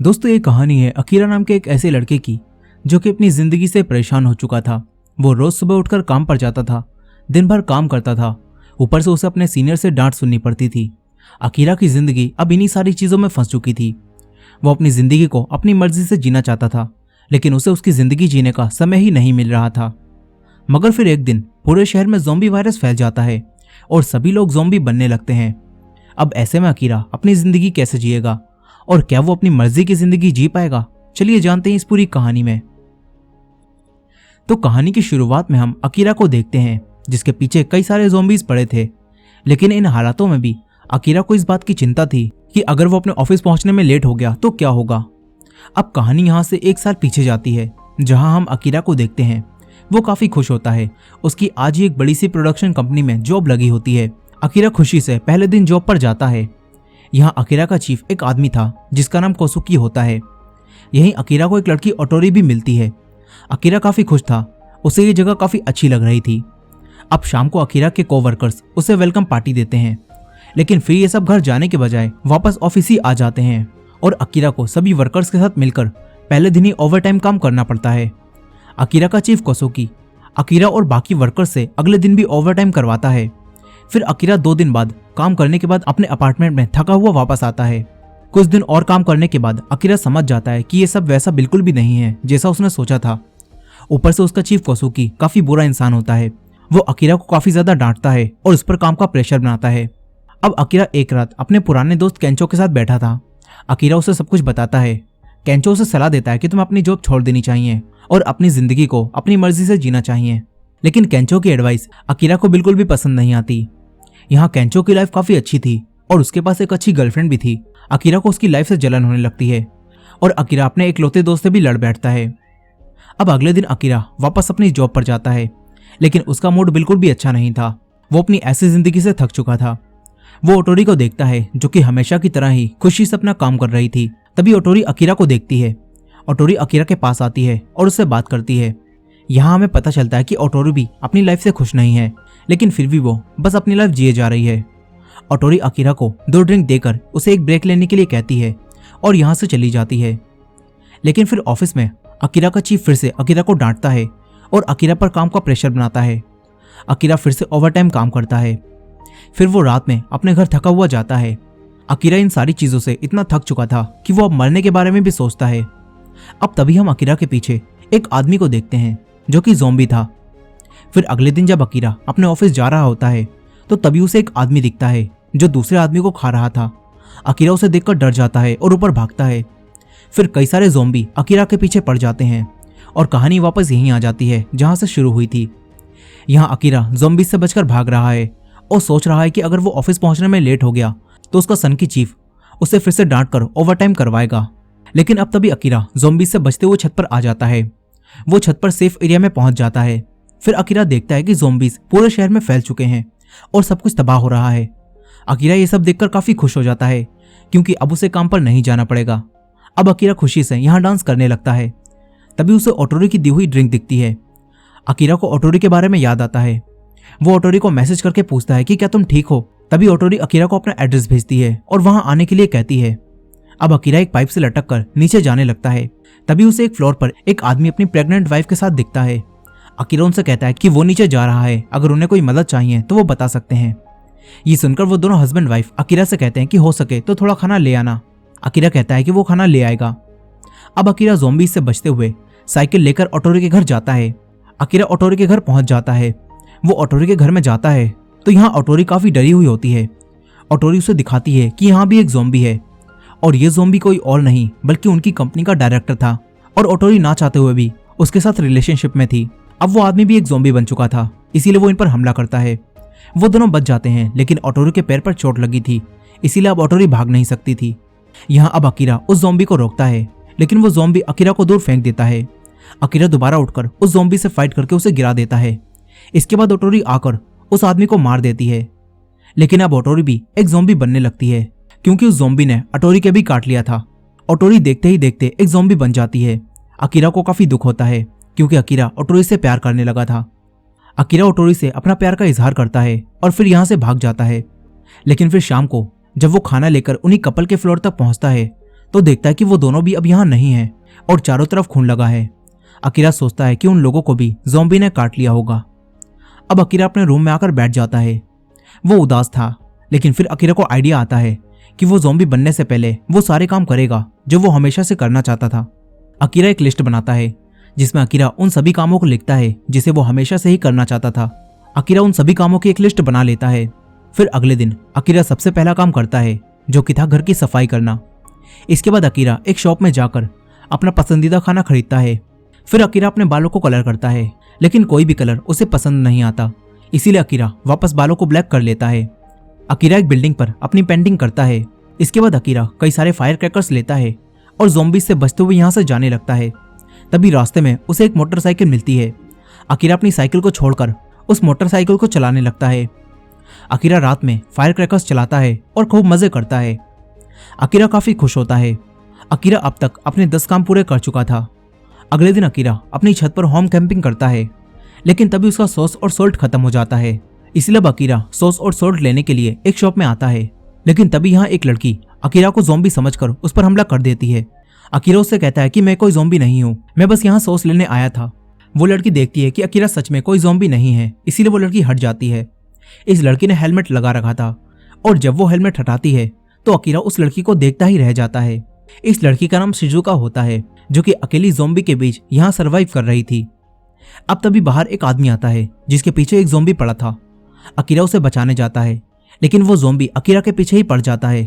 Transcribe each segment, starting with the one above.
दोस्तों, ये कहानी है अकीरा नाम के एक ऐसे लड़के की जो कि अपनी जिंदगी से परेशान हो चुका था। वो रोज सुबह उठकर काम पर जाता था, दिन भर काम करता था, ऊपर से उसे अपने सीनियर से डांट सुननी पड़ती थी। अकीरा की जिंदगी अब इन्हीं सारी चीजों में फंस चुकी थी। वो अपनी जिंदगी को अपनी मर्जी से जीना चाहता था, लेकिन उसे उसकी जिंदगी जीने का समय ही नहीं मिल रहा था। मगर फिर एक दिन पूरे शहर में ज़ॉम्बी वायरस फैल जाता है और सभी लोग ज़ॉम्बी बनने लगते हैं। अब ऐसे में अकीरा अपनी जिंदगी कैसे जिएगा और क्या वो अपनी मर्जी की जिंदगी जी पाएगा? चलिए जानते हैं इस पूरी कहानी में। तो कहानी की शुरुआत में हम अकीरा को देखते हैं जिसके पीछे कई सारे ज़ॉम्बीज पड़े थे। लेकिन इन हालातों में भी अकीरा को इस बात की चिंता थी कि अगर वो अपने ऑफिस पहुंचने में लेट हो गया तो क्या होगा। अब कहानी यहाँ से 1 साल पीछे जाती है, जहां हम अकीरा को देखते हैं। वो काफी खुश होता है, उसकी आज ही एक बड़ी सी प्रोडक्शन कंपनी में जॉब लगी होती है। अकीरा खुशी से पहले दिन जॉब पर जाता है। यहाँ अकीरा का चीफ एक आदमी था जिसका नाम कोसुकी होता है। यहीं अकीरा को एक लड़की ओटोरी भी मिलती है। अकीरा काफी खुश था, उसे ये जगह काफी अच्छी लग रही थी। अब शाम को अकीरा के कोवर्कर्स उसे वेलकम पार्टी देते हैं, लेकिन फिर ये सब घर जाने के बजाय वापस ऑफिस ही आ जाते हैं और अकीरा को सभी वर्कर्स के साथ मिलकर पहले दिन ही ओवरटाइम काम करना पड़ता है। अकीरा का चीफ कोसुकी अकीरा और बाकी वर्कर्स से अगले दिन भी ओवरटाइम करवाता है। फिर अकीरा 2 दिन बाद काम करने के बाद अपने अपार्टमेंट में थका हुआ वापस आता है। कुछ दिन और काम करने के बाद अकीरा समझ जाता है कि ये सब वैसा बिल्कुल भी नहीं है जैसा उसने सोचा था। ऊपर से उसका चीफ कोसुकी काफी बुरा इंसान होता है। वो अकीरा को काफी ज्यादा डांटता है और उस पर काम का प्रेशर बनाता है। अब अकीरा एक रात अपने पुराने दोस्त केंचो के साथ बैठा था। अकीरा उसे सब कुछ बताता है। केंचो उसे सलाह देता है कि तुम्हें अपनी जॉब छोड़ देनी चाहिए और अपनी जिंदगी को अपनी मर्जी से जीना चाहिए। लेकिन केंचो की एडवाइस अकीरा को बिल्कुल भी पसंद नहीं आती। यहाँ केंचो की लाइफ काफी अच्छी थी और उसके पास एक अच्छी गर्लफ्रेंड भी थी। अकीरा को उसकी लाइफ से जलन होने लगती है और अकीरा अपने इकलौते दोस्त से भी लड़ बैठता है। अब अगले दिन अकीरा वापस अपनी जॉब पर जाता है, लेकिन उसका मूड बिल्कुल भी अच्छा नहीं था। वो अपनी ऐसी जिंदगी से थक चुका था। वो ओटोरी को देखता है जो कि हमेशा की तरह ही खुशी से अपना काम कर रही थी। तभी ओटोरी अकीरा को देखती है। ओटोरी अकीरा के पास आती है और उससे बात करती है। यहाँ हमें पता चलता है कि ओटोरी भी अपनी लाइफ से खुश नहीं है, लेकिन फिर भी वो बस अपनी लाइफ जिए जा रही है। ओटोरी अकीरा को 2 ड्रिंक देकर उसे एक ब्रेक लेने के लिए कहती है और यहाँ से चली जाती है। लेकिन फिर ऑफिस में अकीरा का चीफ फिर से अकीरा को डांटता है और अकीरा पर काम का प्रेशर बनाता है। अकीरा फिर से ओवरटाइम काम करता है। फिर वो रात में अपने घर थका हुआ जाता है। अकीरा इन सारी चीजों से इतना थक चुका था कि वो अब मरने के बारे में भी सोचता है। अब तभी हम अकीरा के पीछे एक आदमी को देखते हैं जो कि ज़ॉम्बी था। फिर अगले दिन जब अकीरा अपने ऑफिस जा रहा होता है तो तभी उसे एक आदमी दिखता है जो दूसरे आदमी को खा रहा था। अकीरा उसे देखकर डर जाता है और ऊपर भागता है। फिर कई सारे ज़ॉम्बी अकीरा के पीछे पड़ जाते हैं और कहानी वापस यहीं आ जाती है जहां से शुरू हुई थी। यहाँ अकीरा ज़ॉम्बी से बचकर भाग रहा है और सोच रहा है कि अगर वो ऑफिस पहुंचने में लेट हो गया तो उसका सन की चीफ उसे फिर से डांट कर ओवरटाइम करवाएगा। लेकिन अब तभी अकीरा ज़ॉम्बी से बचते हुए छत पर आ जाता है। वो छत पर सेफ एरिया में पहुंच जाता है। फिर अकीरा देखता है कि ज़ॉम्बीज पूरे शहर में फैल चुके हैं और सब कुछ तबाह हो रहा है। अकीरा ये सब देखकर काफी खुश हो जाता है क्योंकि अब उसे काम पर नहीं जाना पड़ेगा। अब अकीरा खुशी से यहाँ डांस करने लगता है। तभी उसे ओटोरी की दी हुई ड्रिंक दिखती है। अकीरा को ओटोरी के बारे में याद आता है। वो ओटोरी को मैसेज करके पूछता है कि क्या तुम ठीक हो। तभी ओटोरी अकीरा को अपना एड्रेस भेजती है और वहां आने के लिए कहती है। अब अकीरा एक पाइप से लटक कर नीचे जाने लगता है। तभी उसे एक फ्लोर पर एक आदमी अपनी प्रेग्नेंट वाइफ के साथ दिखता है। अकीरा उनसे कहता है कि वो नीचे जा रहा है, अगर उन्हें कोई मदद चाहिए तो वो बता सकते हैं। ये सुनकर वो दोनों हस्बैंड वाइफ अकीरा से कहते हैं कि हो सके तो थोड़ा खाना ले आना। अकीरा कहता है कि वो खाना ले आएगा। अब अकीरा ज़ॉम्बी से बचते हुए साइकिल लेकर ओटोरी के घर जाता है। अकीरा ओटोरी के घर पहुंच जाता है। वो ओटोरी के घर में जाता है तो यहाँ ओटोरी काफी डरी हुई होती है। ओटोरी उसे दिखाती है कि यहाँ भी एक ज़ॉम्बी है और ये ज़ॉम्बी कोई और नहीं बल्कि उनकी कंपनी का डायरेक्टर था और ओटोरी ना चाहते हुए भी उसके साथ रिलेशनशिप में थी। अब वो आदमी भी एक ज़ॉम्बी बन चुका था, इसीलिए वो इन पर हमला करता है। वो दोनों बच जाते हैं, लेकिन ओटोरी के पैर पर चोट लगी थी, इसीलिए अब ओटोरी भाग नहीं सकती थी। यहाँ अब अकीरा उस ज़ॉम्बी को रोकता है, लेकिन वो ज़ॉम्बी अकीरा को दूर फेंक देता है। अकीरा दोबारा उठकर उस ज़ॉम्बी से फाइट करके उसे गिरा देता है। इसके बाद ओटोरी आकर उस आदमी को मार देती है। लेकिन अब ओटोरी भी एक ज़ॉम्बी बनने लगती है क्योंकि उस ज़ॉम्बी ने ओटोरी के भी काट लिया था। ओटोरी देखते ही देखते एक ज़ॉम्बी बन जाती है। अकीरा को काफी दुख होता है क्योंकि अकीरा ओटोरी से प्यार करने लगा था। अकीरा ओटोरी से अपना प्यार का इजहार करता है और फिर यहाँ से भाग जाता है। लेकिन फिर शाम को जब वो खाना लेकर उन्हीं कपल के फ्लोर तक पहुंचता है तो देखता है कि वो दोनों भी अब यहाँ नहीं है और चारों तरफ खून लगा है। अकीरा सोचता है कि उन लोगों को भी ज़ॉम्बी ने काट लिया होगा। अब अकीरा अपने रूम में आकर बैठ जाता है। वो उदास था, लेकिन फिर अकीरा को आइडिया आता है कि वो ज़ॉम्बी बनने से पहले वो सारे काम करेगा जो वो हमेशा से करना चाहता था। अकीरा एक लिस्ट बनाता है जिसमें अकीरा उन सभी कामों को लिखता है जिसे वो हमेशा से ही करना चाहता था। अकीरा उन सभी कामों की एक लिस्ट बना लेता है। फिर अगले दिन अकीरा सबसे पहला काम करता है जो कि था घर की सफाई करना। इसके बाद अकीरा एक शॉप में जाकर अपना पसंदीदा खाना खरीदता है। फिर अकीरा अपने बालों को कलर करता है, लेकिन कोई भी कलर उसे पसंद नहीं आता, इसीलिए अकीरा वापस बालों को ब्लैक कर लेता है। अकीरा एक बिल्डिंग पर अपनी पेंटिंग करता है। इसके बाद अकीरा कई सारे फायर क्रैकर्स लेता है और ज़ॉम्बीज से बचते हुए यहाँ से जाने लगता है। तभी रास्ते में उसे एक मोटरसाइकिल मिलती है। अकीरा अपनी साइकिल को छोड़कर उस मोटरसाइकिल को चलाने लगता है। अकीरा रात में फायर क्रैकर्स चलाता है और खूब मजे करता है। अकीरा काफी खुश होता है। अकीरा अब तक अपने 10 काम पूरे कर चुका था। अगले दिन अकीरा अपनी छत पर होम कैंपिंग करता है, लेकिन तभी उसका सॉस और सॉल्ट खत्म हो जाता है। इसलिए अब अकीरा सॉस और सॉल्ट लेने के लिए एक शॉप में आता है, लेकिन तभी यहाँ एक लड़की अकीरा को ज़ॉम्बी समझकर उस पर हमला कर देती है। अकीरा उससे कहता है कि मैं कोई ज़ॉम्बी नहीं हूँ, मैं बस यहाँ सॉस लेने आया था। वो लड़की देखती है कि अकीरा सच में कोई ज़ॉम्बी नहीं है, इसीलिए वो लड़की हट जाती है। इस लड़की ने हेलमेट लगा रखा था और जब वो हेलमेट हटाती है तो अकीरा उस लड़की को देखता ही रह जाता है। इस लड़की का नाम शिजुका होता है, जो कि अकेली ज़ॉम्बी के बीच यहाँ सर्वाइव कर रही थी। अब तभी बाहर एक आदमी आता है जिसके पीछे एक ज़ॉम्बी पड़ा था। अकीरा उसे बचाने जाता है, लेकिन वो ज़ॉम्बी अकीरा के पीछे ही पड़ जाता है।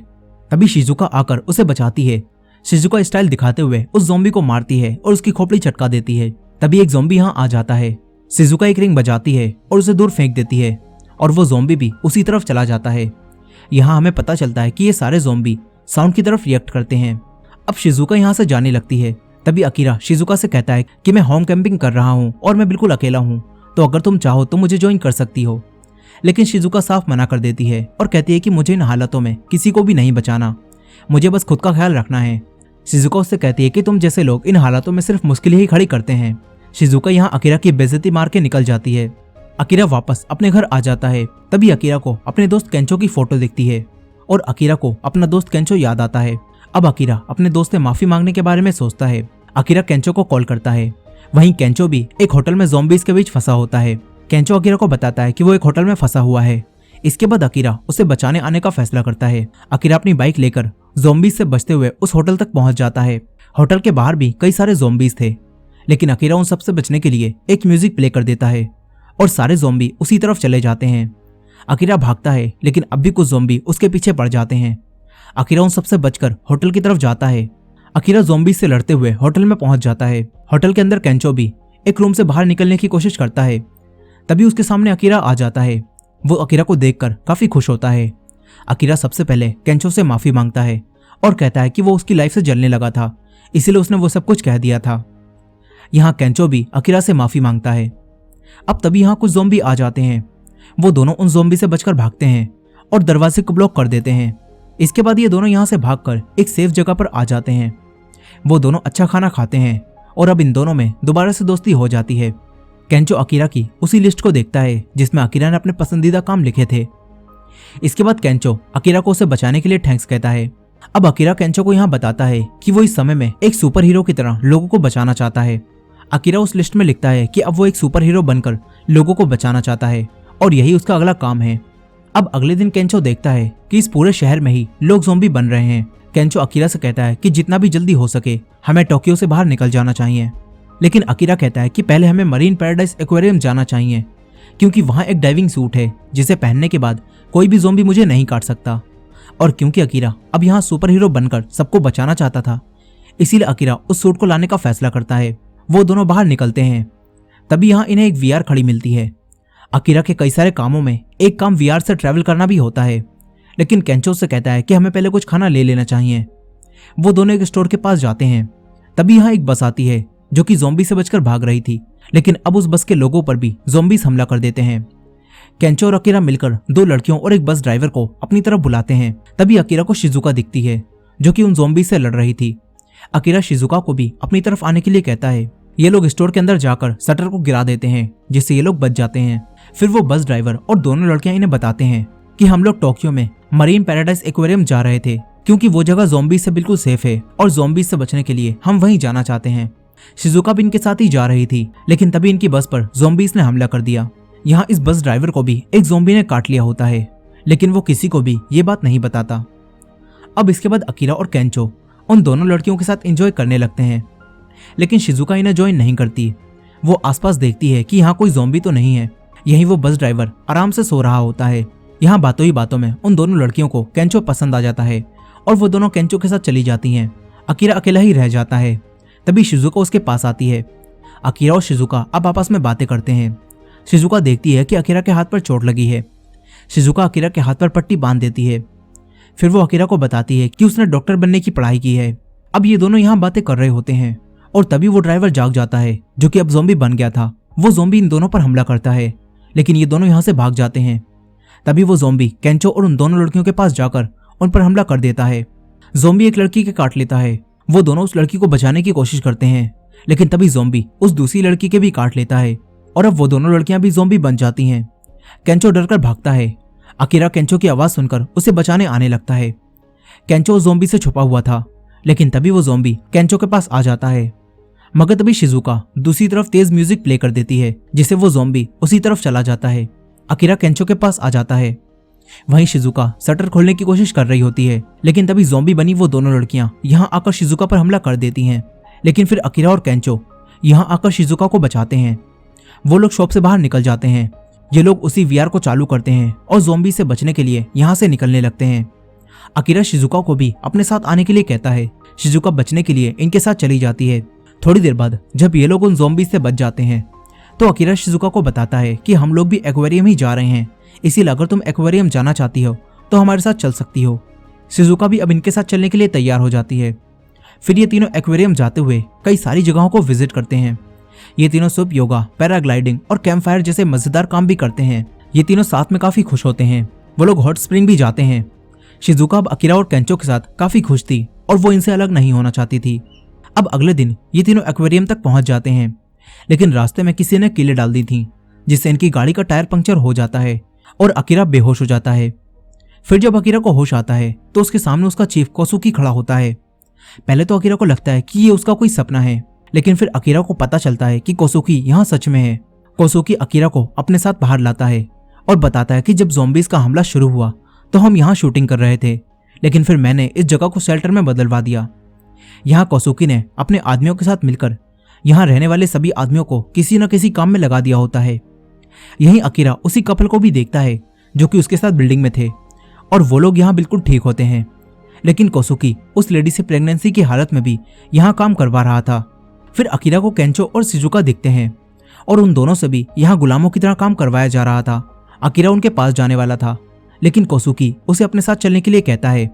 तभी शिजुका आकर उसे बचाती है। शिजुका स्टाइल दिखाते हुए उस ज़ॉम्बी को मारती है और उसकी खोपड़ी चटका देती है। तभी एक ज़ॉम्बी यहाँ आ जाता है। शिजुका एक रिंग बजाती है और उसे दूर फेंक देती है और वो ज़ॉम्बी भी उसी तरफ चला जाता है। यहाँ हमें पता चलता है कि ये सारे ज़ॉम्बी साउंड की तरफ रिएक्ट करते हैं। अब शिजुका यहाँ से जाने लगती है। तभी अकीरा शिजुका से कहता है कि मैं होम कैंपिंग कर रहा हूँ और मैं बिल्कुल अकेला हूँ, तो अगर तुम चाहो तो मुझे ज्वाइन कर सकती हो। लेकिन शिजुका साफ मना कर देती है और कहती है कि मुझे इन हालातों में किसी को भी नहीं बचाना, मुझे बस खुद का ख्याल रखना है। शिजुका उससे कहती है कि तुम जैसे लोग इन हालातों में सिर्फ मुश्किल ही खड़ी करते हैं। शिजुका यहाँ अकीरा की बेइज्जती मार के निकल जाती है। अकीरा वापस अपने घर आ जाता है। तभी अकीरा को अपने दोस्त केंचो की फोटो दिखती है और अकीरा को अपना दोस्त केंचो याद आता है। अब अकीरा अपने दोस्त से माफी मांगने के बारे में सोचता है। अकीरा केंचो को कॉल करता है। वहीं केंचो भी एक होटल में ज़ॉम्बीज के बीच फंसा होता है। केंचो अकीरा को बताता है कि वो एक होटल में फंसा हुआ है। इसके बाद अकीरा उसे बचाने आने का फैसला करता है। अकीरा अपनी बाइक लेकर ज़ॉम्बीज से बचते हुए उस होटल तक पहुंच जाता है। होटल के बाहर भी कई सारे ज़ॉम्बीज थे, लेकिन अकीरा उन सबसे बचने के लिए एक म्यूजिक प्ले कर देता है और सारे ज़ॉम्बी उसी तरफ चले जाते हैं। अकीरा भागता है, लेकिन अब भी कुछ ज़ॉम्बी उसके पीछे पड़ जाते हैं। अकीरा उन सबसे बचकर होटल की तरफ जाता है। अकीरा ज़ॉम्बी से लड़ते हुए होटल में पहुंच जाता है। होटल के अंदर केंचो भी एक रूम से बाहर निकलने की कोशिश करता है। तभी उसके सामने अकीरा आ जाता है। वो अकीरा को देखकर काफी खुश होता है। अकीरा सबसे पहले केंचो से माफी मांगता है और कहता है कि वो उसकी लाइफ से जलने लगा था, इसीलिए उसने वो सब कुछ कह दिया था। यहाँ केंचो भी अकीरा से माफी मांगता है। अब तभी यहाँ कुछ ज़ॉम्बी आ जाते हैं। वो दोनों उन ज़ॉम्बी से बचकर भागते हैं और दरवाजे को ब्लॉक कर देते हैं। इसके बाद ये दोनों यहाँ से भागकर एक सेफ जगह पर आ जाते हैं। वो दोनों अच्छा खाना खाते हैं और अब इन दोनों में दोबारा से दोस्ती हो जाती है। केंचो अकीरा की उसी लिस्ट को देखता है जिसमें अकीरा ने अपने पसंदीदा काम लिखे थे। इसके बाद केंचो अकीरा को उसे बचाने के लिए थैंक्स कहता है। अब अकीरा केंचो को यहाँ बताता है कि वो इस समय में एक सुपर हीरो की तरह लोगों को बचाना चाहता है। अकीरा उस लिस्ट में लिखता है कि अब वो एक सुपर हीरो बनकर लोगों को बचाना चाहता है और यही उसका अगला काम है। अब अगले दिन केंचो देखता है कि इस पूरे शहर में ही लोग ज़ॉम्बी बन रहे हैं। केंचो अकीरा से कहता है कि जितना भी जल्दी हो सके हमें टोक्यो से बाहर निकल जाना चाहिए, लेकिन अकीरा कहता है कि पहले हमें मरीन पैराडाइज एक्वेरियम जाना चाहिए, क्योंकि वहाँ एक डाइविंग सूट है जिसे पहनने के बाद कोई भी ज़ॉम्बी मुझे नहीं काट सकता। और क्योंकि अकीरा अब यहाँ सुपर हीरो बनकर सबको बचाना चाहता था, इसीलिए अकीरा उस सूट को लाने का फैसला करता है। वो दोनों बाहर निकलते हैं। तभी यहाँ इन्हें एक VR खड़ी मिलती है। अकीरा के कई सारे कामों में एक काम VR से ट्रैवल करना भी होता है, लेकिन केंचो से कहता है कि हमें पहले कुछ खाना ले लेना चाहिए। वो दोनों एक स्टोर के पास जाते हैं। तभी यहाँ एक बस आती है जो कि ज़ॉम्बी से बचकर भाग रही थी, लेकिन अब उस बस के लोगों पर भी ज़ॉम्बीज हमला कर देते हैं। केंचो और अकीरा मिलकर 2 लड़कियों और एक बस ड्राइवर को अपनी तरफ बुलाते हैं। तभी अकीरा को शिजुका दिखती है जो कि उन ज़ॉम्बी से लड़ रही थी। अकीरा शिजुका को भी अपनी तरफ आने के लिए कहता है। ये लोग स्टोर के अंदर जाकर शटर को गिरा देते हैं, जिससे ये लोग बच जाते हैं। फिर वो बस ड्राइवर और दोनों लड़कियां इन्हें बताते हैं कि हम लोग टोक्यो में मरीन पैराडाइज एक्वेरियम जा रहे थे, क्योंकि वो जगह ज़ॉम्बी से बिल्कुल सेफ है और ज़ॉम्बी से बचने के लिए हम वहीं जाना चाहते हैं। शिजुका भी इनके साथ ही जा रही थी, लेकिन तभी इनकी बस पर ज़ॉम्बीज़ ने हमला कर दिया। यहाँ इस बस ड्राइवर को भी एक ज़ॉम्बी ने काट लिया होता है, लेकिन वो किसी को भी ये बात नहीं बताता। अब इसके बाद अकीरा और केंचो उन दोनों लड़कियों के साथ एंजॉय करने लगते हैं, लेकिन शिजुका इन्हें ज्वाइन नहीं करती। वो आसपास देखती है कि यहाँ कोई ज़ॉम्बी तो नहीं है। यहीं वो बस ड्राइवर आराम से सो रहा होता है। यहाँ बातों ही बातों में उन दोनों लड़कियों को केंचो पसंद आ जाता है और वो दोनों केंचो के साथ चली जाती हैं। अकीरा अकेला ही रह जाता है। तभी शिजुका उसके पास आती है। अकीरा और शिजुका अब आपस में बातें करते हैं। शिजुका देखती है कि अकीरा के हाथ पर चोट लगी है। शिजुका अकीरा के हाथ पर पट्टी बांध देती है। फिर वो अकीरा को बताती है कि उसने डॉक्टर बनने की पढ़ाई की है। अब ये दोनों यहाँ बातें कर रहे होते हैं और तभी वो ड्राइवर जाग जाता है, जो कि अब ज़ॉम्बी बन गया था। वो ज़ॉम्बी इन दोनों पर हमला करता है, लेकिन ये दोनों यहाँ से भाग जाते हैं। तभी वो ज़ॉम्बी केंचो और उन दोनों लड़कियों के पास जाकर उन पर हमला कर देता है। ज़ॉम्बी एक लड़की के काट लेता है। वो दोनों उस लड़की को बचाने की कोशिश करते हैं, लेकिन तभी ज़ॉम्बी उस दूसरी लड़की के भी काट लेता है और अब वो दोनों लड़कियां भी ज़ॉम्बी बन जाती हैं। केंचो डरकर भागता है। अकीरा केंचो की आवाज़ सुनकर उसे बचाने आने लगता है। केंचो ज़ॉम्बी से छुपा हुआ था, लेकिन तभी वो ज़ॉम्बी केंचो के पास आ जाता है। मगर तभी शिजुका दूसरी तरफ तेज म्यूजिक प्ले कर देती है, जिससे वो ज़ॉम्बी उसी तरफ चला जाता है। अकीरा केंचो के पास आ जाता है। वहीं शिजुका शटर खोलने की कोशिश कर रही होती है, लेकिन तभी ज़ॉम्बी बनी वो दोनों लड़कियां यहाँ आकर शिजुका पर हमला कर देती हैं। लेकिन फिर अकीरा और केंचो यहाँ आकर शिजुका को बचाते हैं। वो लोग शॉप से बाहर निकल जाते हैं। ये लोग उसी वीआर को चालू करते हैं और ज़ॉम्बी से बचने के लिए यहाँ से निकलने लगते हैं। अकीरा शिजुका को भी अपने साथ आने के लिए कहता है। शिजुका बचने के लिए इनके साथ चली जाती है। थोड़ी देर बाद जब ये लोग उन ज़ॉम्बी से बच जाते हैं तो अकीरा शिजुका को बताता है कि हम लोग भी एक्वेरियम ही जा रहे हैं, इसीलिए अगर तुम एक्वेरियम जाना चाहती हो तो हमारे साथ चल सकती हो। शिजुका भी अब इनके साथ चलने के लिए तैयार हो जाती है। फिर ये तीनों एक्वेरियम जाते हुए कई सारी जगहों को विजिट करते हैं। ये तीनों सुबह योगा, पैराग्लाइडिंग और कैंप फायर जैसे मजेदार काम भी करते हैं। ये तीनों साथ में काफी खुश होते हैं। वो लोग हॉट स्प्रिंग भी जाते हैं। शिजुका अब अकीरा और केंचो के साथ काफी खुश थी और वो इनसे अलग नहीं होना चाहती थी। अब अगले दिन ये तीनों एक्वेरियम तक पहुंच जाते हैं, लेकिन रास्ते में किसी ने कीलें डाल दी थी, जिससे इनकी गाड़ी का टायर पंक्चर हो जाता है और अकीरा बेहोश हो जाता है। फिर जब अकीरा को होश आता है तो उसके सामने उसका चीफ कोसुकी खड़ा होता है। पहले तो अकीरा को लगता है कि ये उसका कोई सपना है, लेकिन फिर अकीरा को पता चलता है कि कोसुकी यहाँ सच में है। कोसुकी अकीरा को अपने साथ बाहर लाता है और बताता है कि जब ज़ॉम्बीज़ का हमला शुरू हुआ तो हम यहाँ शूटिंग कर रहे थे, लेकिन फिर मैंने इस जगह को शेल्टर में बदलवा दिया। यहाँ कोसुकी ने अपने आदमियों के साथ मिलकर यहाँ रहने वाले सभी आदमियों को किसी न किसी काम में लगा दिया होता है। यहीं अकीरा उसी कपल को भी देखता है जो कि उसके साथ बिल्डिंग में थे, और वो लोग यहाँ बिल्कुल ठीक होते हैं। लेकिन कोसुकी उस लेडी से प्रेगनेंसी की हालत में भी यहाँ काम करवा रहा था। फिर अकीरा को केंचो और शिजुका दिखते हैं और उन दोनों से भी यहाँ गुलामों की तरह काम करवाया जा रहा था। अकीरा उनके पास जाने वाला था, लेकिन कोसुकी उसे अपने साथ चलने के लिए कहता है।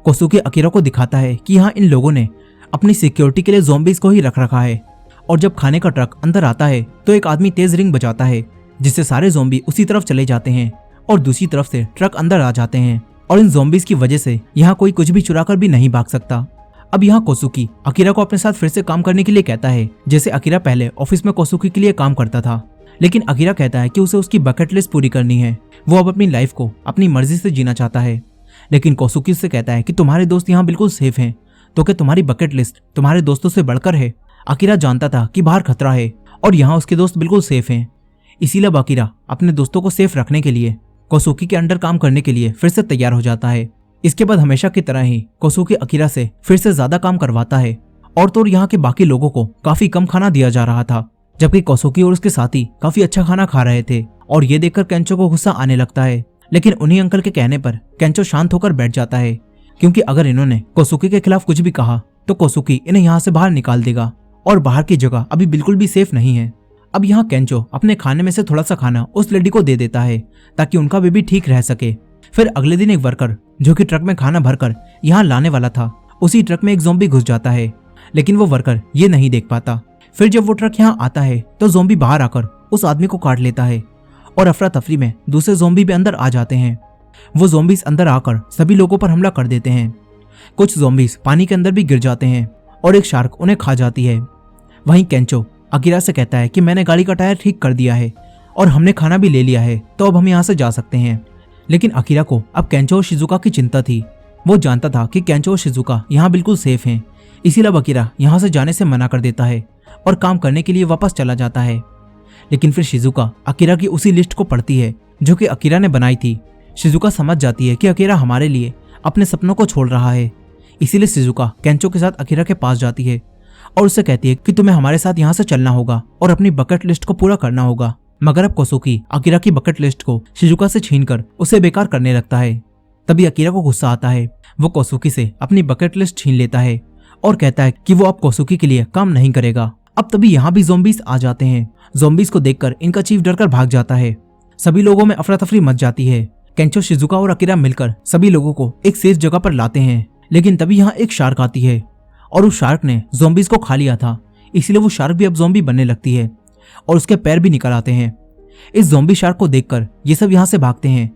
कोसुकी अकीरा को दिखाता है कि यहाँ इन लोगों ने अपनी सिक्योरिटी के लिए ज़ॉम्बीज़ को ही रख रखा है, और जब खाने का ट्रक अंदर आता है तो एक आदमी तेज रिंग बजाता है, जिससे सारे ज़ॉम्बी उसी तरफ चले जाते हैं और दूसरी तरफ से ट्रक अंदर आ जाते हैं, और इन ज़ॉम्बीज़ की वजह से यहाँ कोई कुछ भी चुरा कर भी नहीं भाग सकता। अब यहाँ कोसुकी अकीरा को अपने साथ फिर से काम करने के लिए कहता है, जैसे अकीरा पहले ऑफिस में कोसुकी के लिए काम करता था। लेकिन अकीरा कहता है कि उसे उसकी बकेट लिस्ट पूरी करनी है। वो अब अपनी लाइफ को अपनी मर्जी से जीना चाहता है। लेकिन कोसुकी उससे कहता है कि तुम्हारे दोस्त यहाँ बिल्कुल सेफ हैं, तो क्या तुम्हारी बकेट लिस्ट तुम्हारे दोस्तों से बढ़कर है? अकीरा जानता था कि बाहर खतरा है और यहाँ उसके दोस्त बिल्कुल सेफ हैं। इसीलिए अब अकीरा अपने दोस्तों को सेफ रखने के लिए कोसुकी के अंडर काम करने के लिए फिर से तैयार हो जाता है। इसके बाद हमेशा की तरह ही कोसुकी अकीरा से फिर से ज्यादा काम करवाता है, और तो यहाँ के बाकी लोगों को काफी कम खाना दिया जा रहा था, जबकि कोसुकी और उसके साथी काफी अच्छा खाना खा रहे थे। और ये देखकर केंचो को गुस्सा आने लगता है, लेकिन उन्हीं अंकल के कहने पर केंचो शांत होकर बैठ जाता है, क्योंकि अगर इन्होंने कोसुकी के खिलाफ कुछ भी कहा तो कोसुकी इन्हें यहाँ से बाहर निकाल देगा, और बाहर की जगह अभी बिल्कुल भी सेफ नहीं है। अब यहाँ केंचो अपने खाने में से थोड़ा सा खाना उस लेडी को दे देता है ताकि उनका बेबी ठीक रह सके। फिर अगले दिन एक वर्कर जो कि ट्रक में खाना भरकर यहाँ लाने वाला था, उसी ट्रक में एक ज़ॉम्बी घुस जाता है, लेकिन वो वर्कर ये नहीं देख पाता। फिर जब वो ट्रक यहाँ आता है तो ज़ॉम्बी बाहर आकर उस आदमी को काट लेता है, और अफरा तफरी में दूसरे ज़ॉम्बी भी अंदर आ जाते हैं। वो ज़ॉम्बीज अंदर आकर सभी लोगों पर हमला कर देते हैं। कुछ ज़ॉम्बीज पानी के अंदर भी गिर जाते हैं और एक शार्क उन्हें खा जाती है। वहीं केंचो अकीरा से कहता है कि मैंने गाड़ी का टायर ठीक कर दिया है और हमने खाना भी ले लिया है, तो अब हम यहाँ से जा सकते हैं। लेकिन अकीरा को अब केंचो और शिजुका की चिंता थी। वो जानता था कि केंचो और शिजुका यहाँ बिल्कुल सेफ हैं, इसीलिए अब अकीरा यहाँ से जाने से मना कर देता है और काम करने के लिए वापस चला जाता है। लेकिन फिर शिजुका अकीरा की उसी लिस्ट को पढ़ती है जो कि अकीरा ने बनाई थी। शिजुका समझ जाती है कि अकीरा हमारे लिए अपने सपनों को छोड़ रहा है, इसीलिए शिजुका केंचो के साथ अकीरा के पास जाती है और उससे कहती है कि तुम्हें हमारे साथ यहाँ से चलना होगा और अपनी बकेट लिस्ट को पूरा करना होगा। मगर अब कोसुकी अकीरा की बकेट लिस्ट को शिजुका से छीनकर उसे बेकार करने लगता है। तभी अकीरा को गुस्सा आता है। वो कोसुकी से अपनी बकेट लिस्ट छीन लेता है और कहता है कि वो अब कोसुकी के लिए काम नहीं करेगा। अब तभी यहाँ भी ज़ॉम्बीज आ जाते हैं। ज़ॉम्बीज को देखकर इनका चीफ डरकर भाग जाता है। सभी लोगों में अफरा तफरी मच जाती है। केंचो, शिजुका और अकीरा मिलकर सभी लोगों को एक सेफ जगह पर लाते हैं। लेकिन तभी यहाँ एक शार्क आती है और उस शार्क ने ज़ॉम्बीज को खा लिया था, इसलिए वो शार्क भी अब ज़ॉम्बी बनने लगती है और उसके पैर भी निकल आते हैं। इस ज़ॉम्बी शार्क को देखकर ये सब यहाँ से भागते हैं।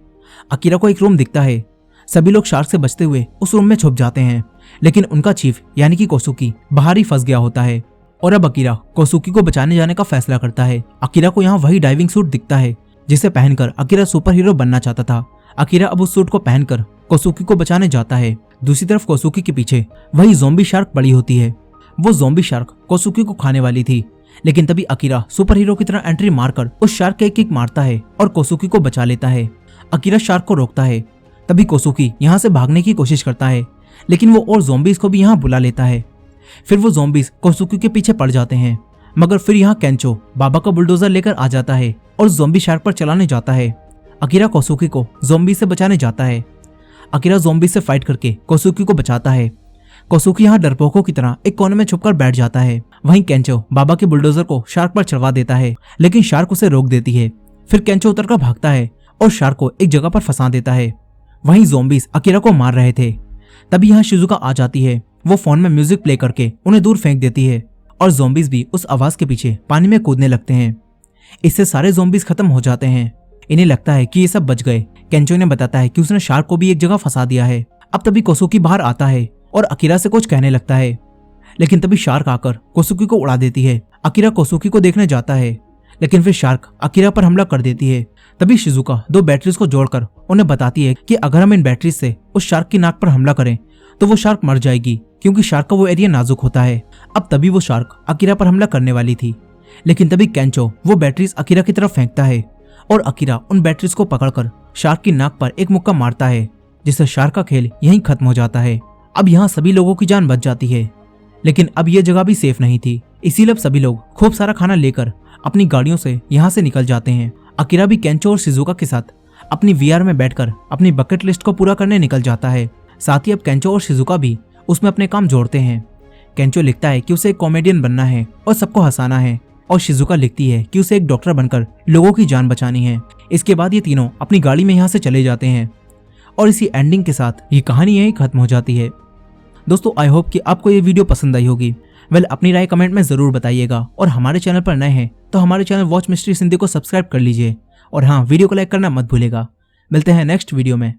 अकीरा को एक रूम दिखता है। सभी लोग शार्क से बचते हुए उस रूम में छुप जाते हैं, लेकिन उनका चीफ यानी कि कोसुकी बाहर ही फंस गया होता है और अब अकीरा कोसुकी को बचाने जाने का फैसला करता है। अकीरा को यहाँ वही डाइविंग सूट दिखता है जिसे पहनकर अकीरा सुपर हीरो बनना चाहता था। अकीरा अब उस सूट को पहनकर कोसुकी को बचाने जाता है। दूसरी तरफ कोसुकी के पीछे वही ज़ॉम्बी शार्क पड़ी होती है। वो ज़ॉम्बी शार्क कोसुकी को खाने वाली थी, लेकिन तभी अकीरा सुपर हीरो की तरह एंट्री मारकर उस शार्क के एक किक मारता है और कोसुकी को बचा लेता है। अकीरा शार्क को रोकता है। तभी कोसुकी यहाँ से भागने की कोशिश करता है, लेकिन वो और ज़ॉम्बीज को भी यहाँ बुला लेता है। फिर वो ज़ॉम्बीज कोसुकी के पीछे पड़ जाते हैं, मगर फिर यहाँ केंचो बाबा का बुलडोजर लेकर आ जाता है और ज़ॉम्बी शार्क पर चलाने जाता है। अकीरा कोसुकी को ज़ॉम्बी से बचाने जाता है। अकीरा ज़ॉम्बी से फाइट करके कोसुकी को बचाता है। कोसुकी यहाँ डरपोकों की तरह एक कोने में छुपकर बैठ जाता है। वहीं केंचो बाबा के बुलडोजर को शार्क पर चढ़वा देता है, लेकिन शार्क उसे रोक देती है। फिर केंचो उतरकर भागता है और शार्क को एक जगह पर फंसा देता है। वहीं ज़ॉम्बीज अकीरा को मार रहे थे। तभी यहाँ शिजुका आ जाती है। वो फोन में म्यूजिक प्ले करके उन्हें दूर फेंक देती है और ज़ॉम्बीज भी उस आवाज के पीछे पानी में कूदने लगते हैं। इससे सारे ज़ॉम्बीज खत्म हो जाते हैं। इन्हें लगता है कि ये सब बच गए। केंचो ने बताता है कि उसने शार्क को भी एक जगह फंसा दिया है। अब तभी कोसुकी बाहर आता है और अकीरा से कुछ कहने लगता है, लेकिन तभी शार्क आकर कोसुकी को उड़ा देती है। अकीरा कोसुकी को देखने जाता है, लेकिन फिर शार्क अकीरा पर हमला कर देती है। तभी शिजुका 2 बैटरीज को जोड़कर उन्हें बताती है कि अगर हम इन बैटरीज से उस शार्क की नाक पर हमला करें तो वो शार्क मर जाएगी, क्योंकि शार्क का वो एरिया नाजुक होता है। अब तभी वो शार्क अकीरा पर हमला करने वाली थी, लेकिन तभी केंचो वो बैटरीज अकीरा की तरफ फेंकता है और अकीरा उन बैटरीज को पकड़कर शार्क की नाक पर एक मुक्का मारता है, जिससे शार्क का खेल यहीं खत्म हो जाता है। अब यहाँ सभी लोगों की जान बच जाती है, लेकिन अब ये जगह भी सेफ नहीं थी, इसीलिए अब सभी लोग खूब सारा खाना लेकर अपनी गाड़ियों से यहाँ से निकल जाते हैं। अकीरा भी केंचो और शिजुका के साथ अपनी वीआर में बैठकर अपनी बकेट लिस्ट को पूरा करने निकल जाता है। साथ ही अब केंचो और शिजुका भी उसमें अपने काम जोड़ते हैं। केंचो लिखता है कि उसे एक कॉमेडियन बनना है और सबको हंसाना है, और शिजुका लिखती है कि उसे एक डॉक्टर बनकर लोगों की जान बचानी है। इसके बाद ये तीनों अपनी गाड़ी में यहाँ से चले जाते हैं और इसी एंडिंग के साथ ये कहानी यहीं खत्म हो जाती है। दोस्तों, आई होप कि आपको ये वीडियो पसंद आई होगी। अपनी राय कमेंट में जरूर बताइएगा, और हमारे चैनल पर नए हैं तो हमारे चैनल वॉच मिस्ट्री सिंधी को सब्सक्राइब कर लीजिए, और हाँ, वीडियो को लाइक करना मत भूलेगा। मिलते हैं नेक्स्ट वीडियो में।